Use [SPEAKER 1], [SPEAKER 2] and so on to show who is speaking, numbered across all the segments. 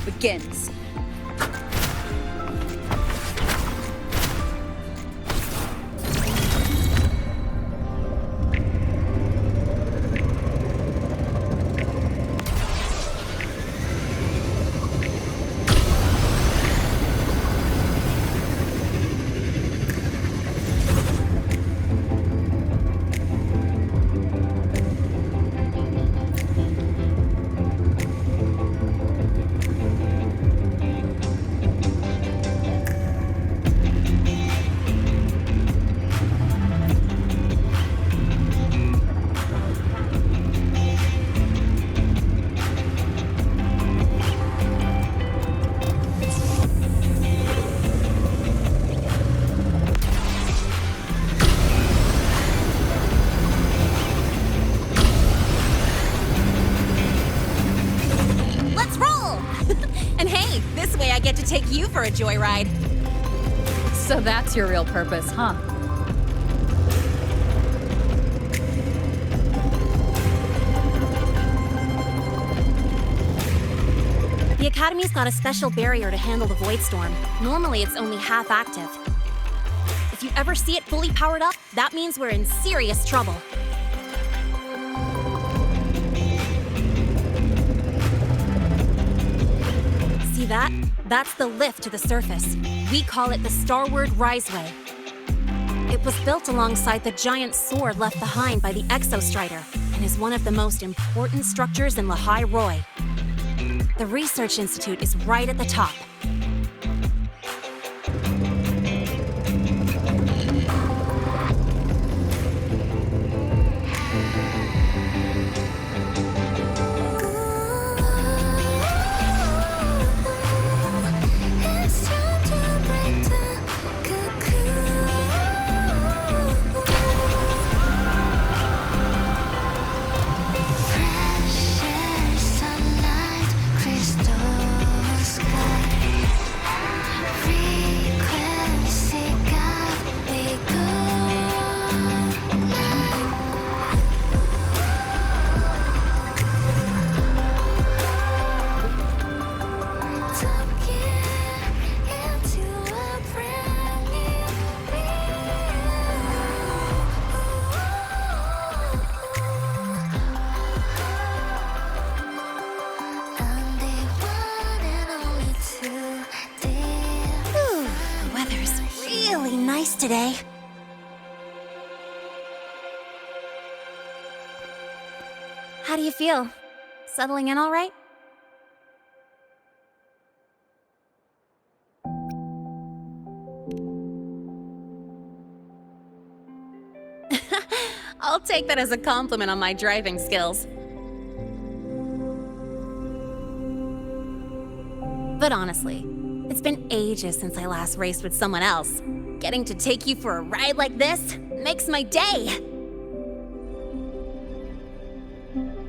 [SPEAKER 1] begins.
[SPEAKER 2] I get to take you for a joyride.
[SPEAKER 1] So that's your real purpose, huh?
[SPEAKER 2] The Academy's got a special barrier to handle the Void Storm. Normally, it's only half active. If you ever see it fully powered up, that means we're in serious trouble. See that? That's the lift to the surface. We call it the Lahai-Roi. It was built alongside the giant sword left behind by the Exostrider and is one of the most important structures in Lahai-Roi. The Research Institute is right at the top. Today. How do you feel? Settling in all right? I'll take that as a compliment on my driving skills. But honestly, it's been ages since I last raced with someone else. Getting to take you for a ride like this makes my day!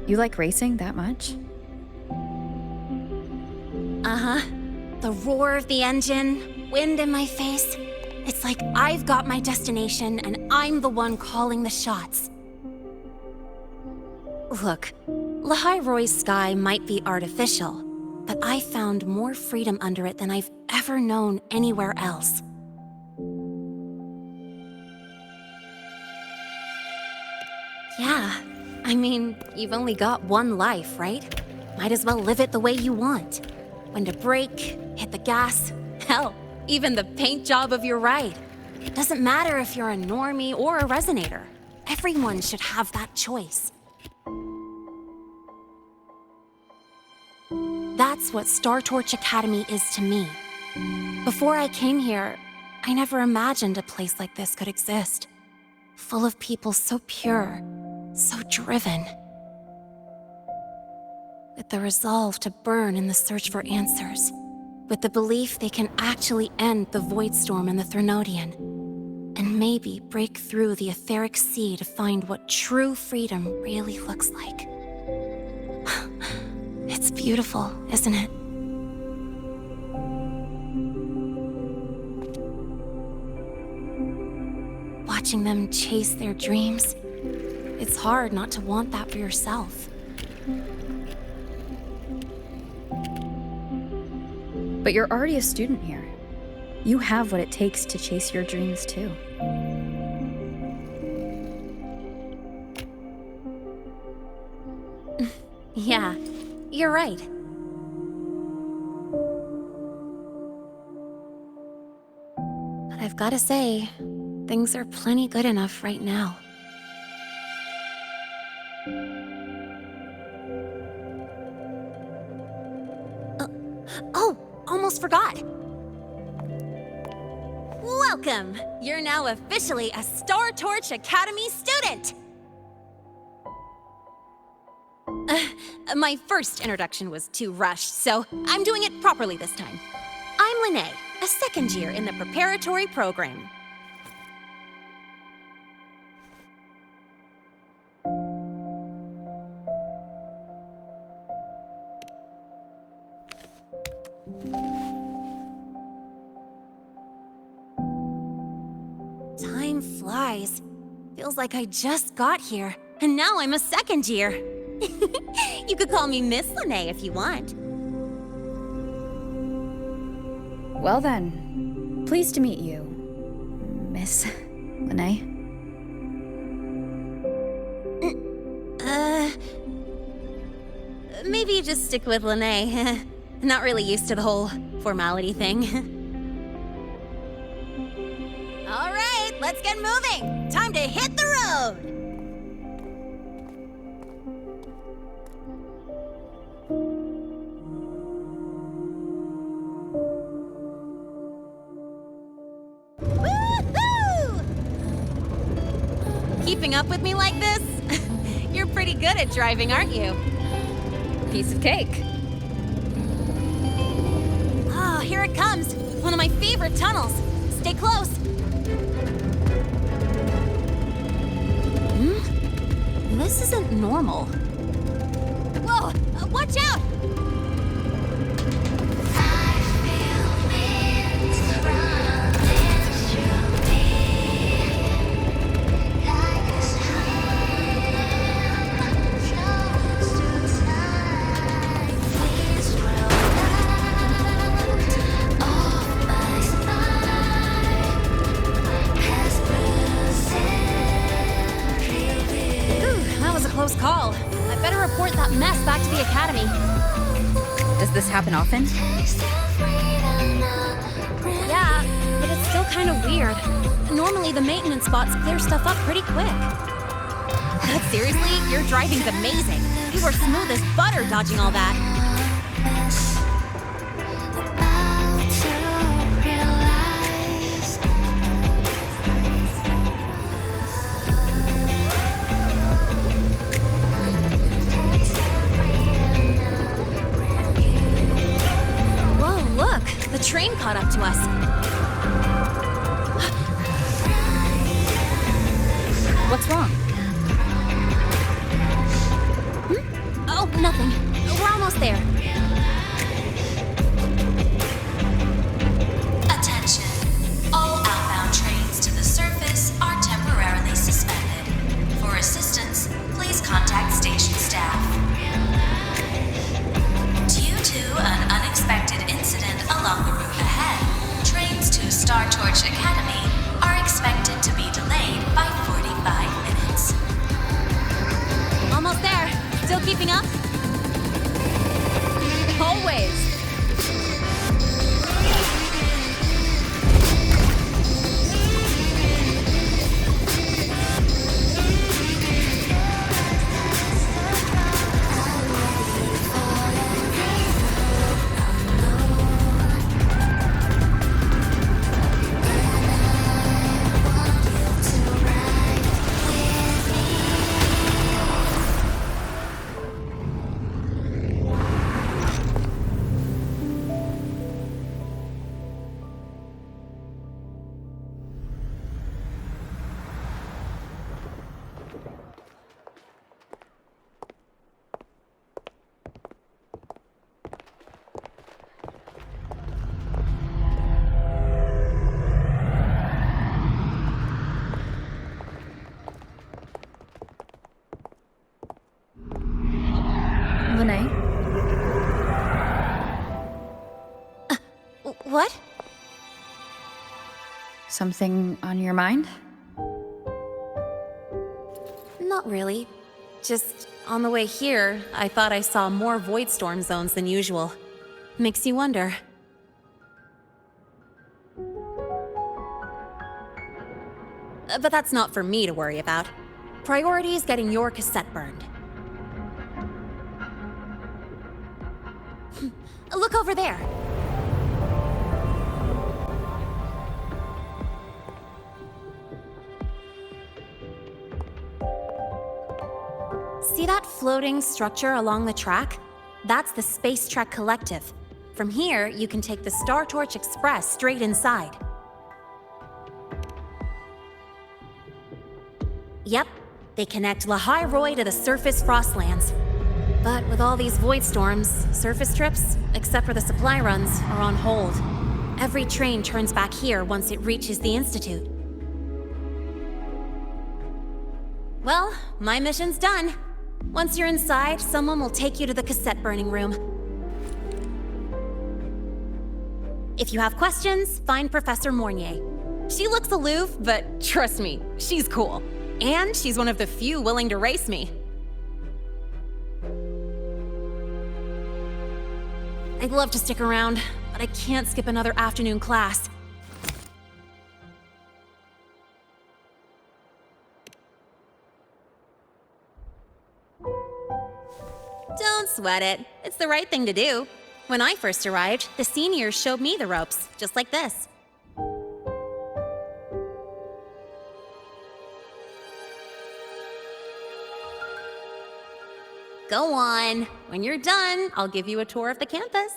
[SPEAKER 1] You like racing that much?
[SPEAKER 2] Uh-huh. The roar of the engine, wind in my face. It's like I've got my destination and I'm the one calling the shots. Look, Lahai-Roi's sky might be artificial, but I found more freedom under it than I've ever known anywhere else. Yeah, I mean, you've only got one life, right? Might as well live it the way you want. When to brake, hit the gas, hell, even the paint job of your ride. It doesn't matter if you're a normie or a resonator. Everyone should have that choice. That's what Star Torch Academy is to me. Before I came here, I never imagined a place like this could exist. Full of people so pure, so driven. With the resolve to burn in the search for answers. With the belief they can actually end the Void Storm and the Threnodian. And maybe break through the etheric sea to find what true freedom really looks like. It's beautiful, isn't it? Watching them chase their dreams, it's hard not to want that for yourself.
[SPEAKER 1] But you're already a student here. You have what it takes to chase your dreams, too.
[SPEAKER 2] Yeah, you're right. But I've gotta say, things are plenty good enough right now. Oh, almost forgot. Welcome! You're now officially a Star Torch Academy student! My first introduction was too rushed, so I'm doing it properly this time. I'm Lene, a second year in the preparatory program. Time flies. Feels like I just got here, and now I'm a second year. You could call me Miss Lene if you want.
[SPEAKER 1] Well then, pleased to meet you, Miss Lene.
[SPEAKER 2] Maybe just stick with Lene. Not really used to the whole formality thing. All right, let's get moving. Time to hit the road. Woohoo! Keeping up with me like this? You're pretty good at driving, aren't you?
[SPEAKER 1] Piece of cake.
[SPEAKER 2] Oh, here it comes. One of my favorite tunnels. Stay close. This isn't normal. Whoa! Watch out! Close call. I better report that mess back to the academy.
[SPEAKER 1] Does this happen often?
[SPEAKER 2] Yeah, but it's still kind of weird. Normally the maintenance bots clear stuff up pretty quick. But seriously, your driving's amazing. You were smooth as butter dodging all that. The train caught up to us.
[SPEAKER 1] What's wrong?
[SPEAKER 2] Oh, nothing. We're almost there.
[SPEAKER 3] Attention. All outbound trains to the surface are temporarily suspended. For assistance, please contact station staff. Due to an unexpected incident along the route ahead, trains to Star Torch Academy are expected to be delayed by 45 minutes.
[SPEAKER 2] Almost there. Still keeping up?
[SPEAKER 1] Always. Something on your mind?
[SPEAKER 2] Not really. Just on the way here, I thought I saw more void storm zones than usual. Makes you wonder. But that's not for me to worry about. Priority is getting your cassette burned. Look over there! See that floating structure along the track? That's the Space Trek Collective. From here, you can take the Star Torch Express straight inside. Yep, they connect Lahai-Roi to the surface Frostlands. But with all these void storms, surface trips, except for the supply runs, are on hold. Every train turns back here once it reaches the Institute. Well, my mission's done. Once you're inside, someone will take you to the cassette burning room. If you have questions, find Professor Mornier. She looks aloof, but trust me, she's cool. And she's one of the few willing to race me. I'd love to stick around, but I can't skip another afternoon class. Don't sweat it. It's the right thing to do. When I first arrived, the seniors showed me the ropes, just like this. Go on. When you're done, I'll give you a tour of the campus.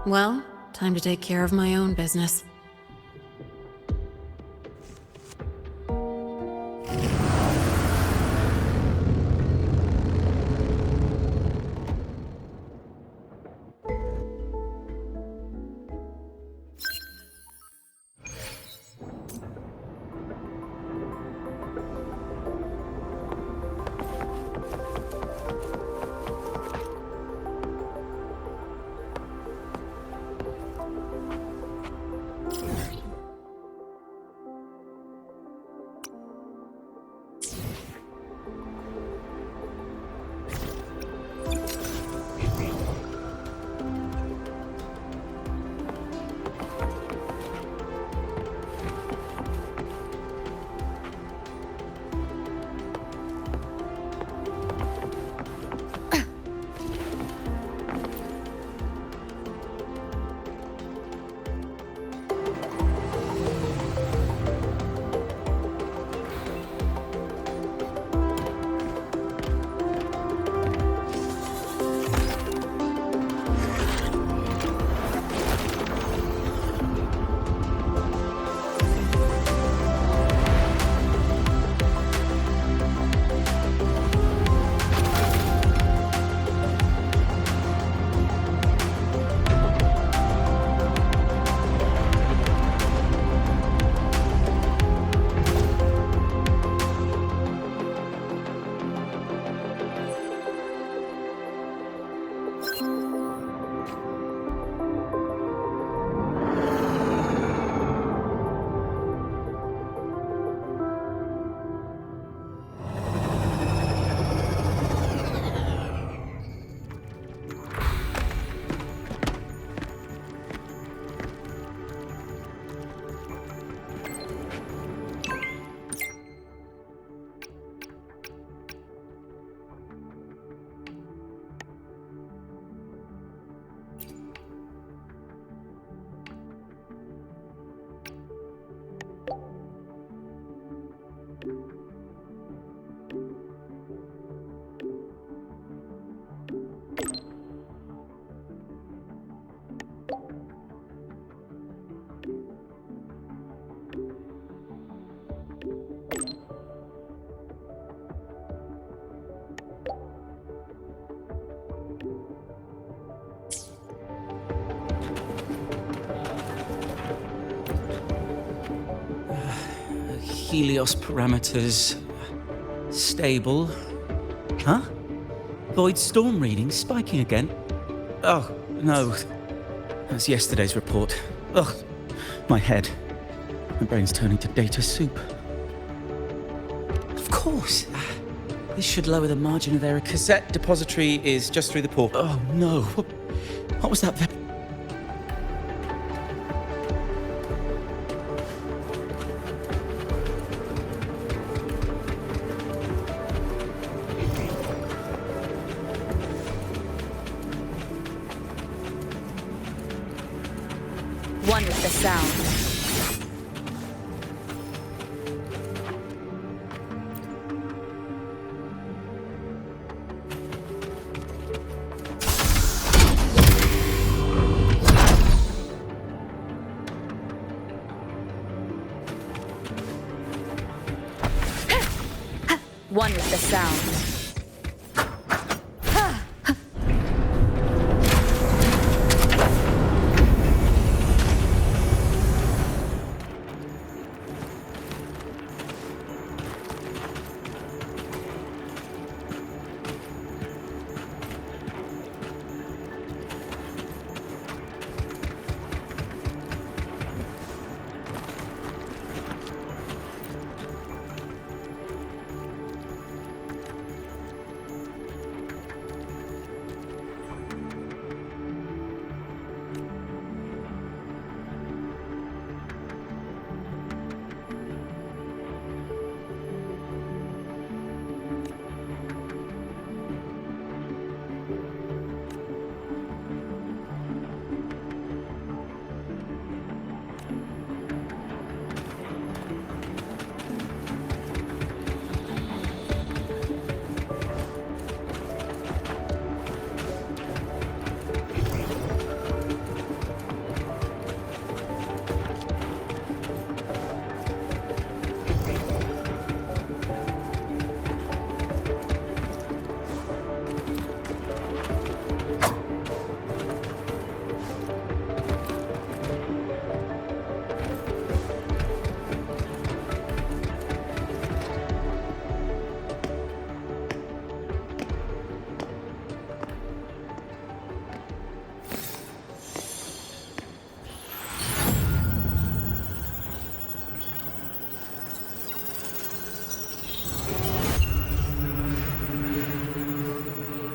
[SPEAKER 2] Well, time to take care of my own business.
[SPEAKER 4] Helios parameters. Stable. Huh? Void storm readings spiking again? Oh, no. That's yesterday's report. Ugh, my head. My brain's turning to data soup. Of course. This should lower the margin of error. Cassette depository is just through the port. Oh, no. What was that?
[SPEAKER 1] One with the sound. One with the sound.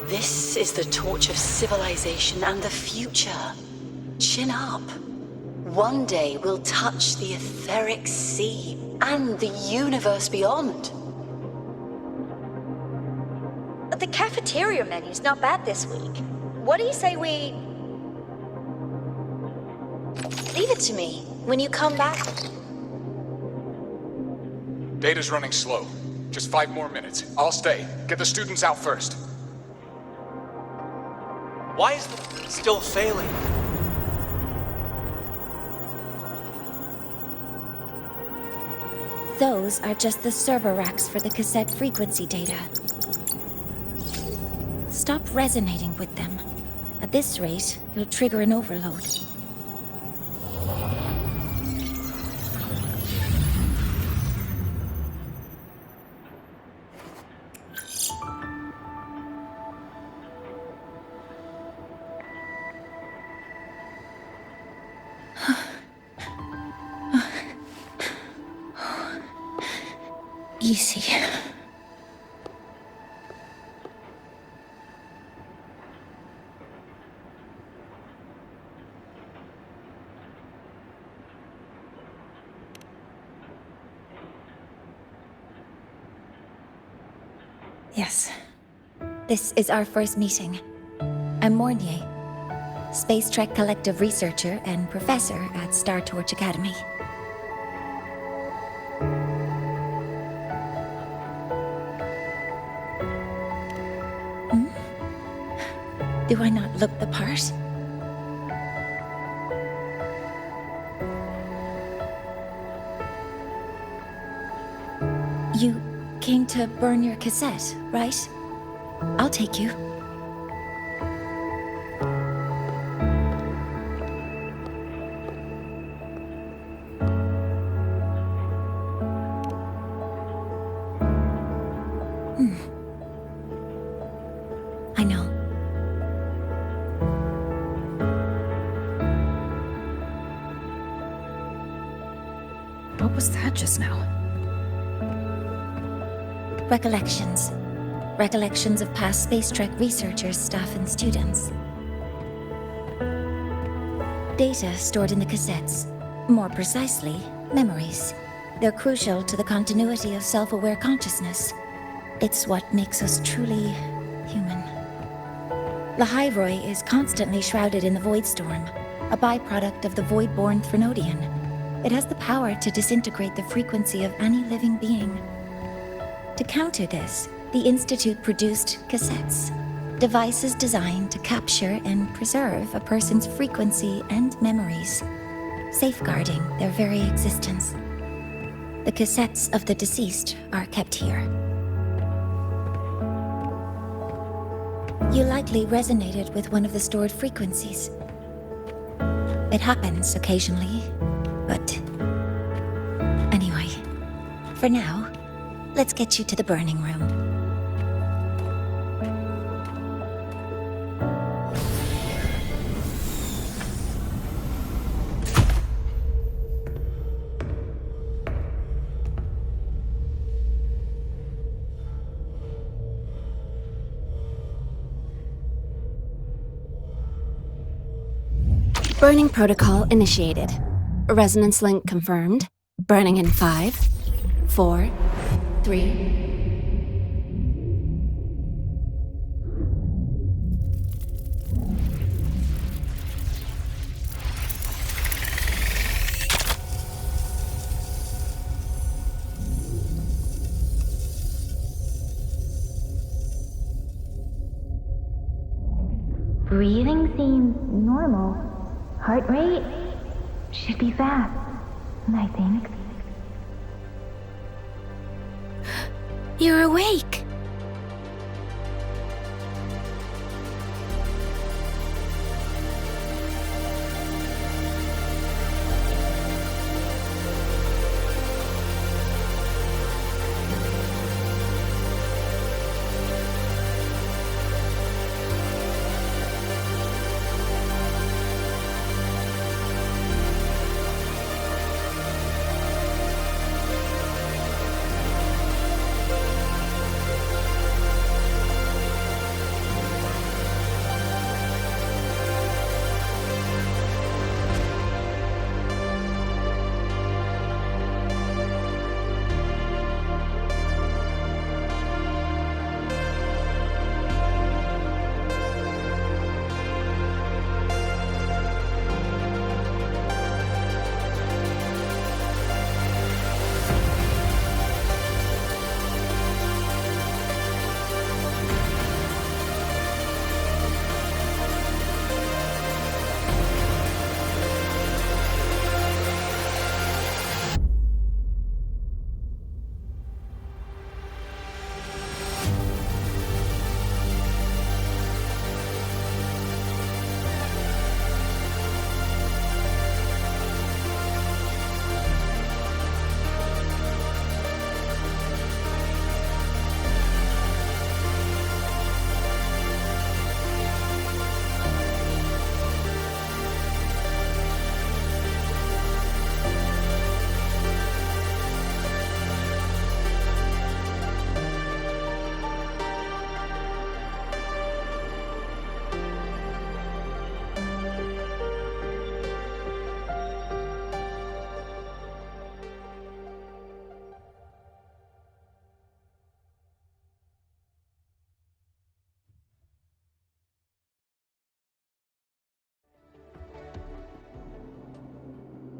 [SPEAKER 5] This is the torch of civilization and the future. Chin up. One day we'll touch the etheric sea and the universe beyond.
[SPEAKER 6] The cafeteria menu's not bad this week. What do you say we... Leave it to me when you come back.
[SPEAKER 7] Data's running slow. Just 5 more minutes. I'll stay. Get the students out first.
[SPEAKER 8] Why is the still failing?
[SPEAKER 2] Those are just the server racks for the cassette frequency data. Stop resonating with them. At this rate, you'll trigger an overload. Easy. Yes. This is our first meeting. I'm Mornier, Space Trek Collective researcher and professor at Star Torch Academy. Do I not look the part? You came to burn your cassette, right? I'll take you. I know.
[SPEAKER 1] What was that just now?
[SPEAKER 2] Recollections. Recollections of past Space Trek researchers, staff, and students. Data stored in the cassettes. More precisely, memories. They're crucial to the continuity of self-aware consciousness. It's what makes us truly human. Lahai-Roi is constantly shrouded in the Void Storm, a byproduct of the Void-born Threnodian. It has the power to disintegrate the frequency of any living being. To counter this, the Institute produced cassettes, devices designed to capture and preserve a person's frequency and memories, safeguarding their very existence. The cassettes of the deceased are kept here. You likely resonated with one of the stored frequencies. It happens occasionally, but anyway, for now, let's get you to the burning room.
[SPEAKER 9] Burning protocol initiated. Resonance link confirmed. Burning in 5, 4, 3...
[SPEAKER 10] Breathing seems normal. Heart rate should be fast, I think.
[SPEAKER 2] You're awake!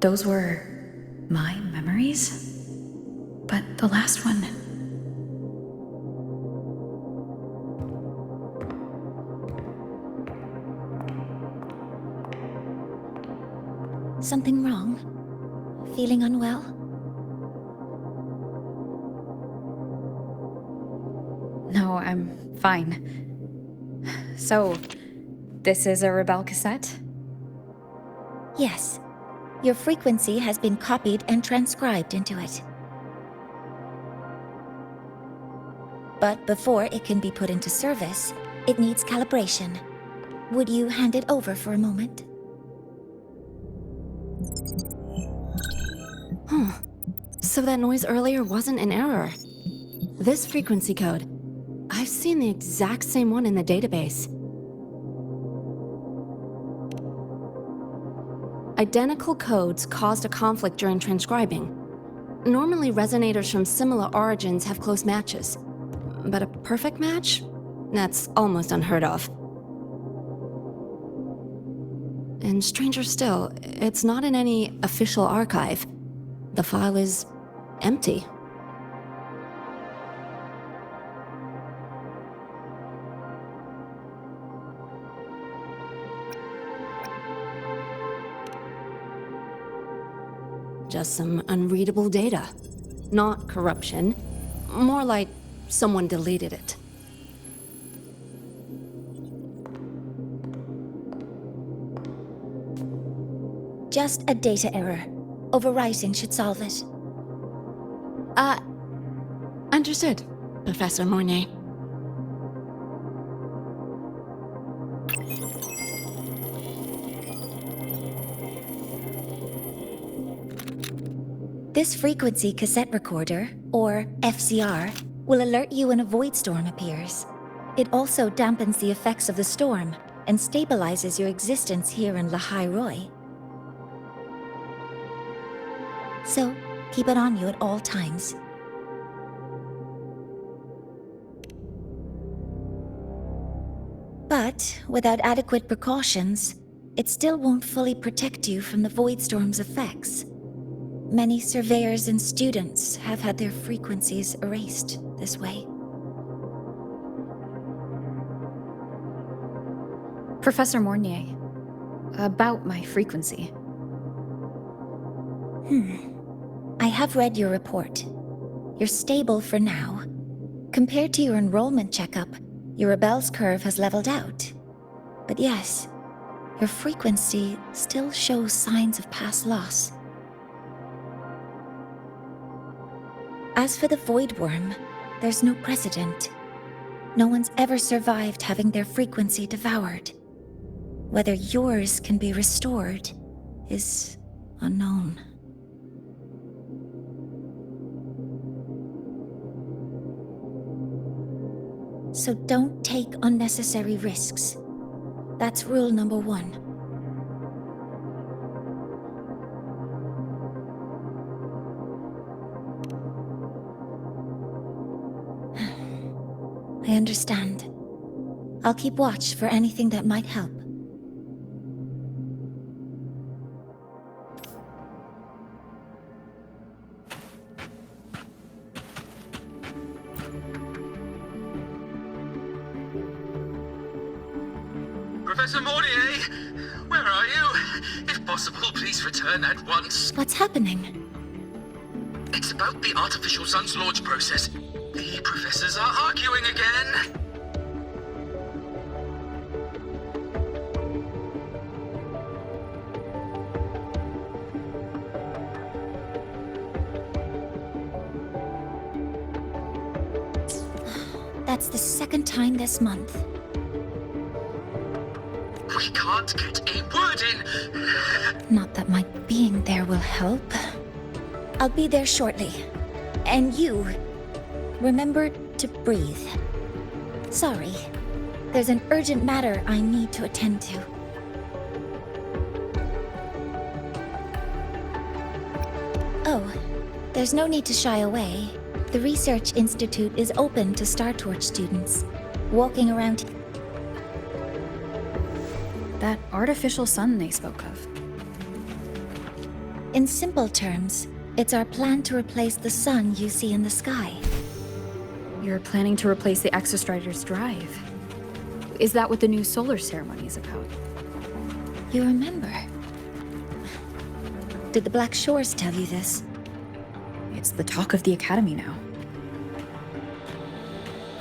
[SPEAKER 1] Those were my memories? But the last one...
[SPEAKER 2] Something wrong? Feeling unwell?
[SPEAKER 1] No, I'm fine. So, this is a Rebel cassette?
[SPEAKER 2] Yes. Your frequency has been copied and transcribed into it.
[SPEAKER 6] But before it can be put into service, it needs calibration. Would you hand it over for a moment?
[SPEAKER 9] Huh. So that noise earlier wasn't an error. This frequency code, I've seen the exact same one in the database. Identical codes caused a conflict during transcribing. Normally, resonators from similar origins have close matches. But a perfect match? That's almost unheard of. And stranger still, it's not in any official archive. The file is empty. Just some unreadable data. Not corruption. More like someone deleted it.
[SPEAKER 6] Just a data error. Overwriting should solve it.
[SPEAKER 9] Understood, Professor Mornay.
[SPEAKER 6] This frequency cassette recorder, or FCR, will alert you when a void storm appears. It also dampens the effects of the storm and stabilizes your existence here in Lahai-Roi. So, keep it on you at all times. But without adequate precautions, it still won't fully protect you from the void storm's effects. Many surveyors and students have had their frequencies erased this way.
[SPEAKER 1] Professor Mornier, about my frequency.
[SPEAKER 6] I have read your report. You're stable for now. Compared to your enrollment checkup, your rebel's curve has leveled out. But yes, your frequency still shows signs of past loss. As for the Void Worm, there's no precedent. No one's ever survived having their frequency devoured. Whether yours can be restored is unknown. So don't take unnecessary risks. That's rule number 1. I understand. I'll keep watch for anything that might help.
[SPEAKER 11] Professor Mornier, where are you? If possible, please return at once.
[SPEAKER 6] What's happening?
[SPEAKER 11] It's about the artificial sun's launch process. The professors are arguing again.
[SPEAKER 6] That's the second time this month.
[SPEAKER 11] We can't get a word in.
[SPEAKER 6] Not that my being there will help. I'll be there shortly. And you, remember to breathe. Sorry, there's an urgent matter I need to attend to. Oh, there's no need to shy away. The Research Institute is open to Star Torch students. Walking around...
[SPEAKER 1] That artificial sun they spoke of.
[SPEAKER 6] In simple terms, it's our plan to replace the sun you see in the sky.
[SPEAKER 1] You're planning to replace the Exostrider's drive. Is that what the new solar ceremony is about?
[SPEAKER 6] You remember? Did the Black Shores tell you this?
[SPEAKER 1] It's the talk of the Academy now.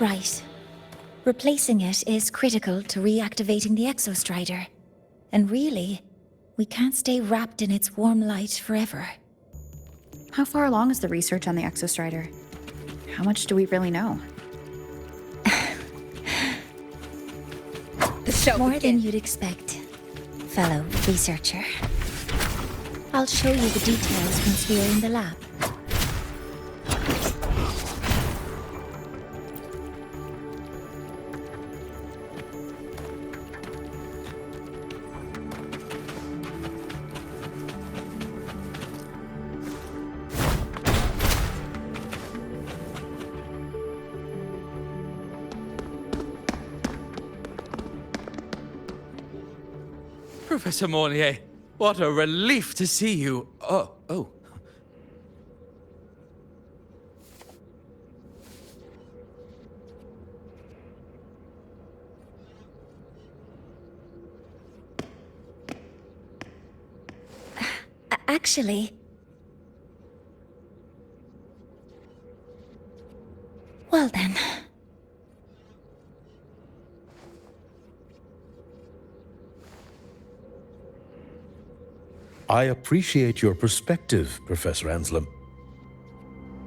[SPEAKER 6] Right. Replacing it is critical to reactivating the Exostrider. And really, we can't stay wrapped in its warm light forever.
[SPEAKER 1] How far along is the research on the Exostrider? How much do we really know?
[SPEAKER 6] More than you'd expect, fellow researcher. I'll show you the details once we're in the lab.
[SPEAKER 4] Professor Mornier, what a relief to see you. Oh.
[SPEAKER 6] Actually... Well then...
[SPEAKER 12] I appreciate your perspective, Professor Anselm.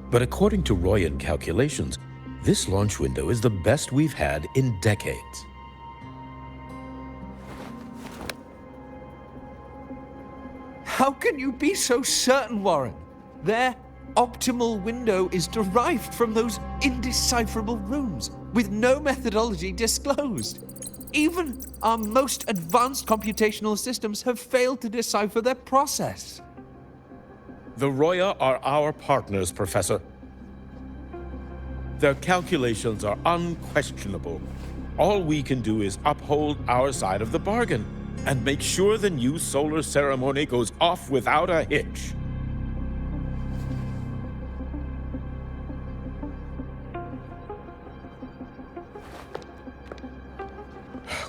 [SPEAKER 12] But according to Royan calculations, this launch window is the best we've had in decades.
[SPEAKER 13] How can you be so certain, Warren? Their optimal window is derived from those indecipherable runes, with no methodology disclosed. Even our most advanced computational systems have failed to decipher their process.
[SPEAKER 12] The Roya are our partners, Professor. Their calculations are unquestionable. All we can do is uphold our side of the bargain and make sure the new solar ceremony goes off without a hitch.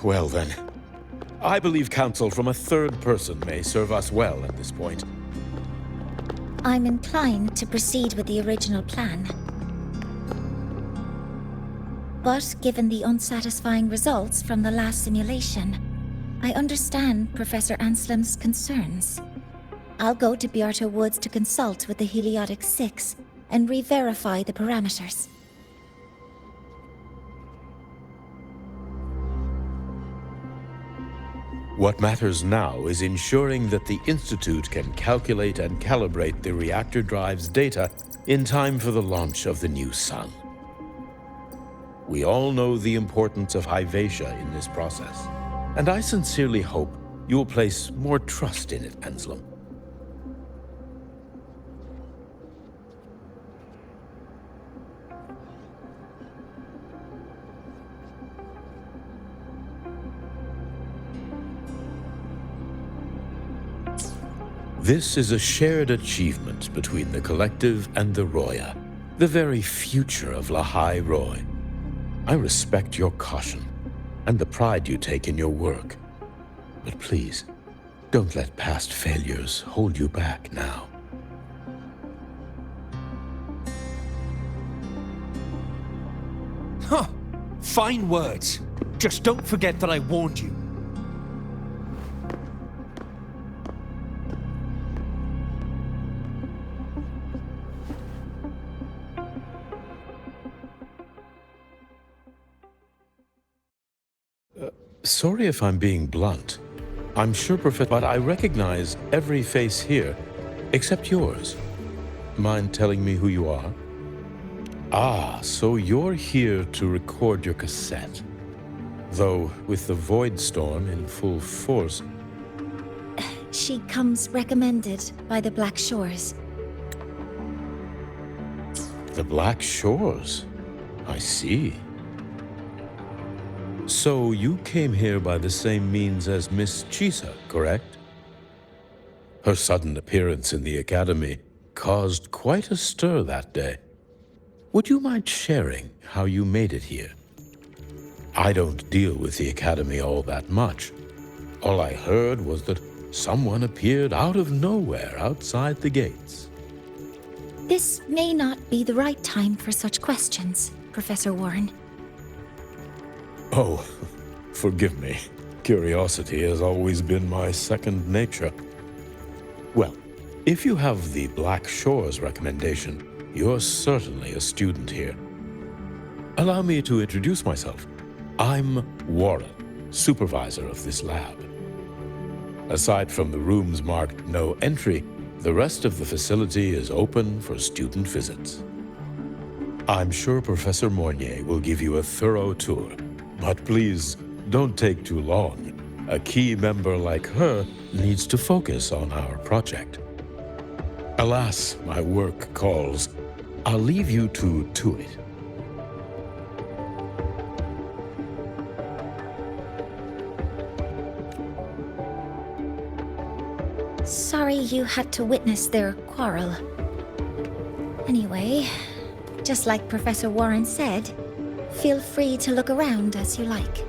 [SPEAKER 12] Well then, I believe counsel from a third person may serve us well at this point.
[SPEAKER 6] I'm inclined to proceed with the original plan. But given the unsatisfying results from the last simulation, I understand Professor Anselm's concerns. I'll go to Beata Woods to consult with the Heliotic Six and re-verify the parameters.
[SPEAKER 12] What matters now is ensuring that the Institute can calculate and calibrate the reactor drive's data in time for the launch of the new sun. We all know the importance of Hyvatia in this process, and I sincerely hope you will place more trust in it, Anselm. This is a shared achievement between the Collective and the Roya, the very future of Lahai-Roi. I respect your caution and the pride you take in your work. But please, don't let past failures hold you back now.
[SPEAKER 13] Huh. Fine words. Just don't forget that I warned you.
[SPEAKER 12] Sorry if I'm being blunt. I'm sure, but I recognize every face here, except yours. Mind telling me who you are? Ah, so you're here to record your cassette. Though, with the Void Storm in full force...
[SPEAKER 6] She comes recommended by the Black Shores.
[SPEAKER 12] The Black Shores? I see. So you came here by the same means as Miss Chisa, correct? Her sudden appearance in the Academy caused quite a stir that day. Would you mind sharing how you made it here? I don't deal with the Academy all that much. All I heard was that someone appeared out of nowhere outside the gates.
[SPEAKER 6] This may not be the right time for such questions, Professor Warren.
[SPEAKER 12] Oh, forgive me. Curiosity has always been my second nature. Well, if you have the Black Shores recommendation, you're certainly a student here. Allow me to introduce myself. I'm Warren, supervisor of this lab. Aside from the rooms marked no entry, the rest of the facility is open for student visits. I'm sure Professor Mornier will give you a thorough tour, but please don't take too long. A key member like her needs to focus on our project. Alas, my work calls. I'll leave you to it.
[SPEAKER 6] Sorry you had to witness their quarrel. Anyway, just like Professor Warren said, feel free to look around as you like.